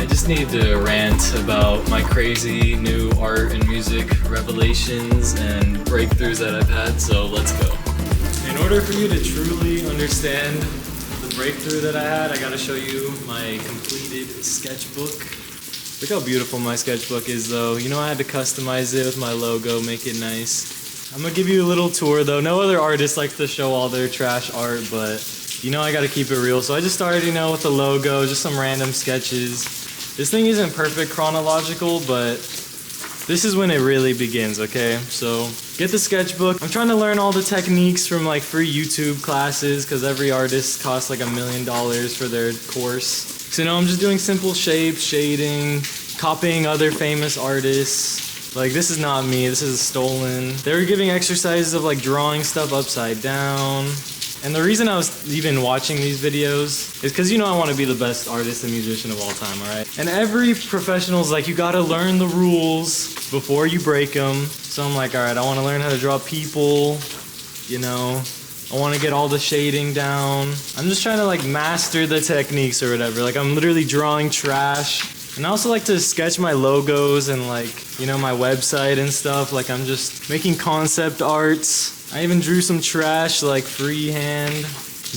just need to rant about my crazy new art and music revelations and breakthroughs that I've had, so let's go. In order for you to truly understand the breakthrough that I had, I gotta show you my completed sketchbook. Look how beautiful my sketchbook is though. You know, I had to customize it with my logo, make it nice. I'm gonna give you a little tour though. No other artist likes to show all their trash art, but you know I gotta keep it real. So I just started, you know, with the logo, just some random sketches. This thing isn't perfect chronological, but this is when it really begins, okay? So get the sketchbook. I'm trying to learn all the techniques from like free YouTube classes because every artist costs like $1 million for their course. So, you know, I'm just doing simple shapes, shading, copying other famous artists. Like, this is not me, this is stolen. They were giving exercises of like drawing stuff upside down. And the reason I was even watching these videos is because, you know, I want to be the best artist and musician of all time, alright? And every professional's like, you gotta learn the rules before you break them. So I'm like, alright, I want to learn how to draw people, you know. I want to get all the shading down. I'm just trying to like master the techniques or whatever. Like, I'm literally drawing trash. And I also like to sketch my logos and like, you know, my website and stuff. Like, I'm just making concept arts. I even drew some trash like freehand.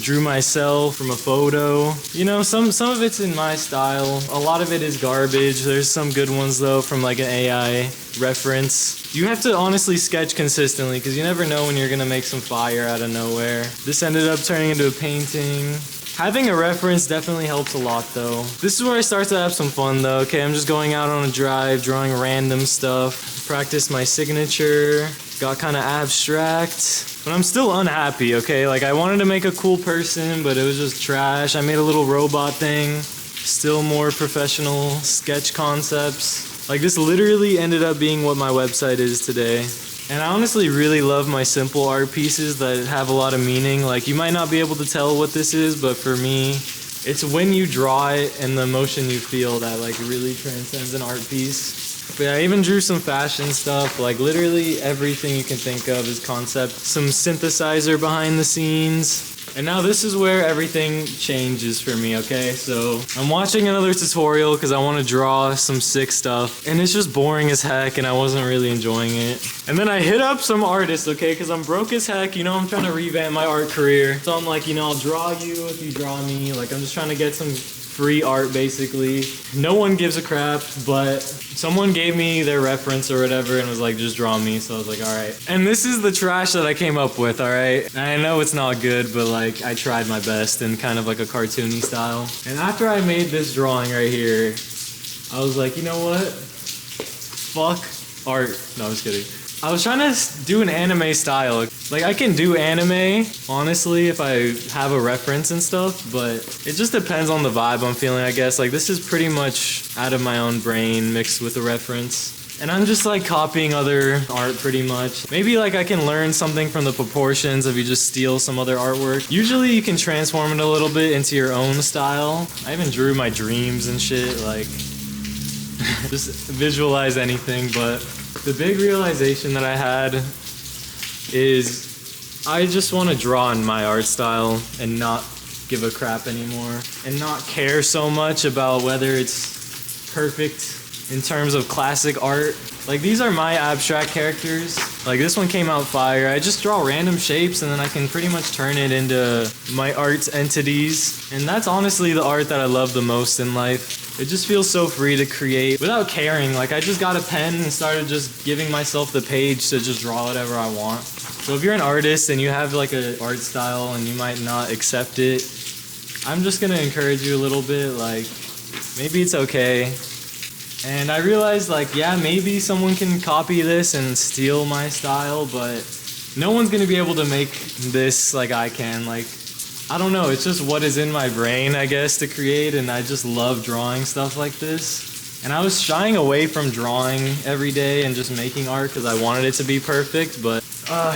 Drew myself from a photo. You know, some of it's in my style. A lot of it is garbage. There's some good ones though from like an AI reference. You have to honestly sketch consistently because you never know when you're gonna make some fire out of nowhere. This ended up turning into a painting. Having a reference definitely helps a lot though. This is where I start to have some fun though. Okay, I'm just going out on a drive, drawing random stuff. Practice my signature. Got kind of abstract, but I'm still unhappy, okay? Like, I wanted to make a cool person, but it was just trash. I made a little robot thing. Still more professional sketch concepts. Like, this literally ended up being what my website is today. And I honestly really love my simple art pieces that have a lot of meaning. Like, you might not be able to tell what this is, but for me, it's when you draw it and the emotion you feel that like really transcends an art piece. But yeah, I even drew some fashion stuff. Like, literally everything you can think of is concept. Some synthesizer behind the scenes. And now this is where everything changes for me, okay? So I'm watching another tutorial because I want to draw some sick stuff. And it's just boring as heck and I wasn't really enjoying it. And then I hit up some artists, okay? Because I'm broke as heck. You know, I'm trying to revamp my art career. So I'm like, you know, I'll draw you if you draw me. Like, I'm just trying to get some free art basically. No one gives a crap, but someone gave me their reference or whatever and was like, just draw me. So I was like, alright. And this is the trash that I came up with, alright? I know it's not good, but like, I tried my best in kind of like a cartoony style. And after I made this drawing right here, I was like, you know what? Fuck art. No, I'm just kidding. I was trying to do an anime style. Like, I can do anime, honestly, if I have a reference and stuff, but it just depends on the vibe I'm feeling, I guess. Like, this is pretty much out of my own brain mixed with a reference. And I'm just like copying other art pretty much. Maybe like I can learn something from the proportions if you just steal some other artwork. Usually you can transform it a little bit into your own style. I even drew my dreams and shit, like just visualize anything. But the big realization that I had is I just want to draw in my art style and not give a crap anymore and not care so much about whether it's perfect in terms of classic art. Like, these are my abstract characters. Like, this one came out fire. I just draw random shapes and then I can pretty much turn it into my art entities. And that's honestly the art that I love the most in life. It just feels so free to create without caring. Like, I just got a pen and started just giving myself the page to just draw whatever I want. So if you're an artist and you have like an art style and you might not accept it, I'm just gonna encourage you a little bit, like, maybe it's okay. And I realized, like, yeah, maybe someone can copy this and steal my style, but no one's gonna be able to make this like I can. Like, I don't know, it's just what is in my brain, I guess, to create, and I just love drawing stuff like this. And I was shying away from drawing every day and just making art because I wanted it to be perfect, but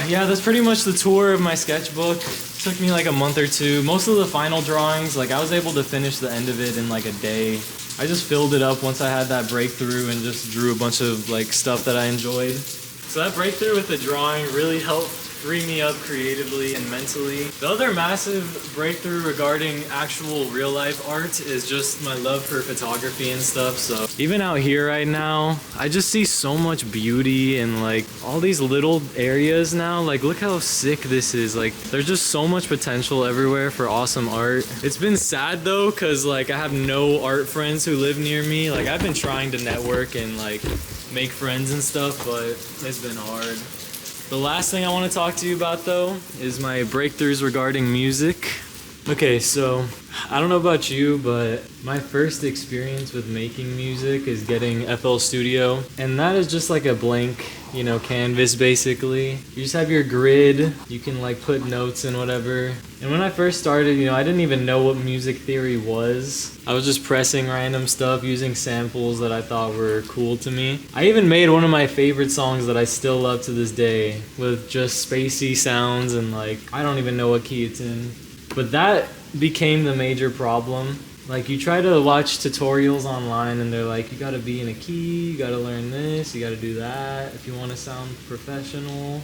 yeah, that's pretty much the tour of my sketchbook. It took me like a month or two. Most of the final drawings, like, I was able to finish the end of it in like a day. I just filled it up once I had that breakthrough and just drew a bunch of like stuff that I enjoyed. So that breakthrough with the drawing really helped free me up creatively and mentally. The other massive breakthrough regarding actual real life art is just my love for photography and stuff. So even out here right now, I just see so much beauty and like all these little areas now. Like look how sick this is. Like there's just so much potential everywhere for awesome art. It's been sad though, cause like I have no art friends who live near me. Like I've been trying to network and like make friends and stuff, but it's been hard. The last thing I want to talk to you about though is my breakthroughs regarding music. Okay, so I don't know about you, but my first experience with making music is getting FL Studio, and that is just like a blank, you know, canvas basically. You just have your grid, you can like put notes and whatever. And when I first started, you know, I didn't even know what music theory was. I was just pressing random stuff using samples that I thought were cool to me. I even made one of my favorite songs that I still love to this day with just spacey sounds and like, I don't even know what key it's in. But that became the major problem. Like you try to watch tutorials online and they're like, you gotta be in a key, you gotta learn this, you gotta do that if you wanna sound professional.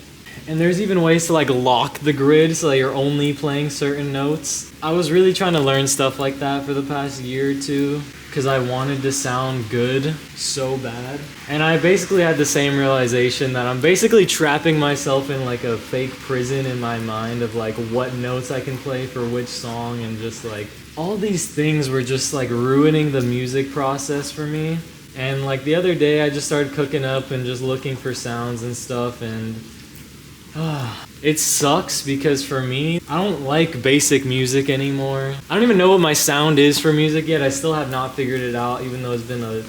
And there's even ways to like lock the grid so that you're only playing certain notes. I was really trying to learn stuff like that for the past year or two because I wanted to sound good so bad. And I basically had the same realization that I'm basically trapping myself in like a fake prison in my mind of like what notes I can play for which song, and just like all these things were just like ruining the music process for me. And like the other day I just started cooking up and just looking for sounds and stuff, and it sucks because for me, I don't like basic music anymore. I don't even know what my sound is for music yet. I still have not figured it out, even though it's been a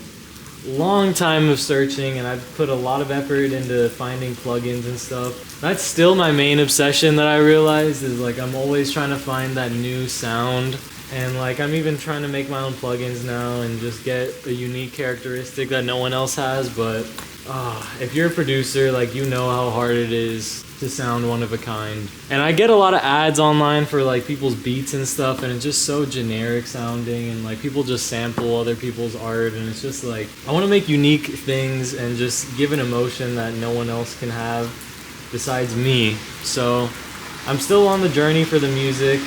long time of searching and I've put a lot of effort into finding plugins and stuff. That's still my main obsession that I realized is like I'm always trying to find that new sound. And like I'm even trying to make my own plugins now and just get a unique characteristic that no one else has. But if you're a producer, like you know how hard it is to sound one of a kind. And I get a lot of ads online for like people's beats and stuff, and it's just so generic sounding, and like people just sample other people's art, and it's just like I want to make unique things and just give an emotion that no one else can have besides me. So I'm still on the journey for the music.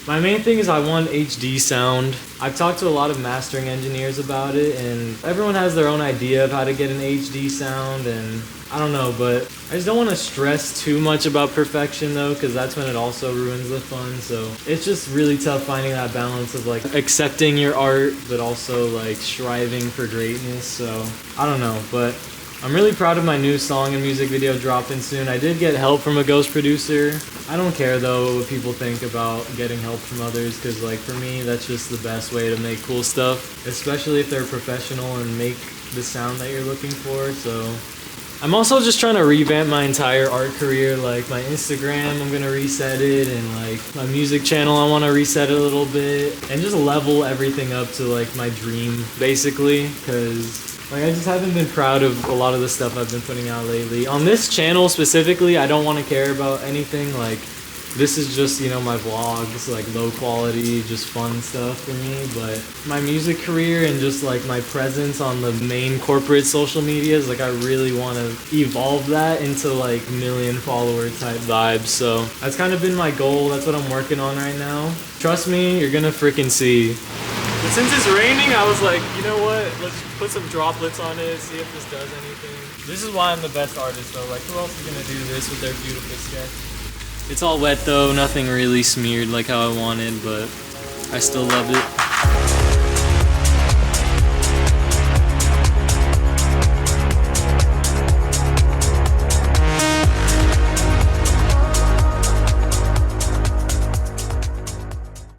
My main thing is I want HD sound. I've talked to a lot of mastering engineers about it, and everyone has their own idea of how to get an HD sound, and I don't know, but I just don't want to stress too much about perfection though, because that's when it also ruins the fun. So it's just really tough finding that balance of like accepting your art, but also like striving for greatness. So I don't know, but I'm really proud of my new song and music video dropping soon. I did get help from a ghost producer. I don't care though what people think about getting help from others, because like for me that's just the best way to make cool stuff, especially if they're professional and make the sound that you're looking for. So I'm also just trying to revamp my entire art career. Like my Instagram, I'm gonna reset it, and like my music channel, I want to reset it a little bit and just level everything up to like my dream basically, because like I just haven't been proud of a lot of the stuff I've been putting out lately. On this channel specifically, I don't want to care about anything. Like this is just, you know, my vlogs, like low quality, just fun stuff for me. But my music career and just like my presence on the main corporate social medias, like I really want to evolve that into like million follower type vibes. So that's kind of been my goal. That's what I'm working on right now. Trust me, you're gonna freaking see. But since it's raining, I was like, you know what? Let's put some droplets on it, see if this does anything. This is why I'm the best artist though. Like who else is gonna do this with their beautiful sketch? It's all wet though, nothing really smeared like how I wanted, but I still love it.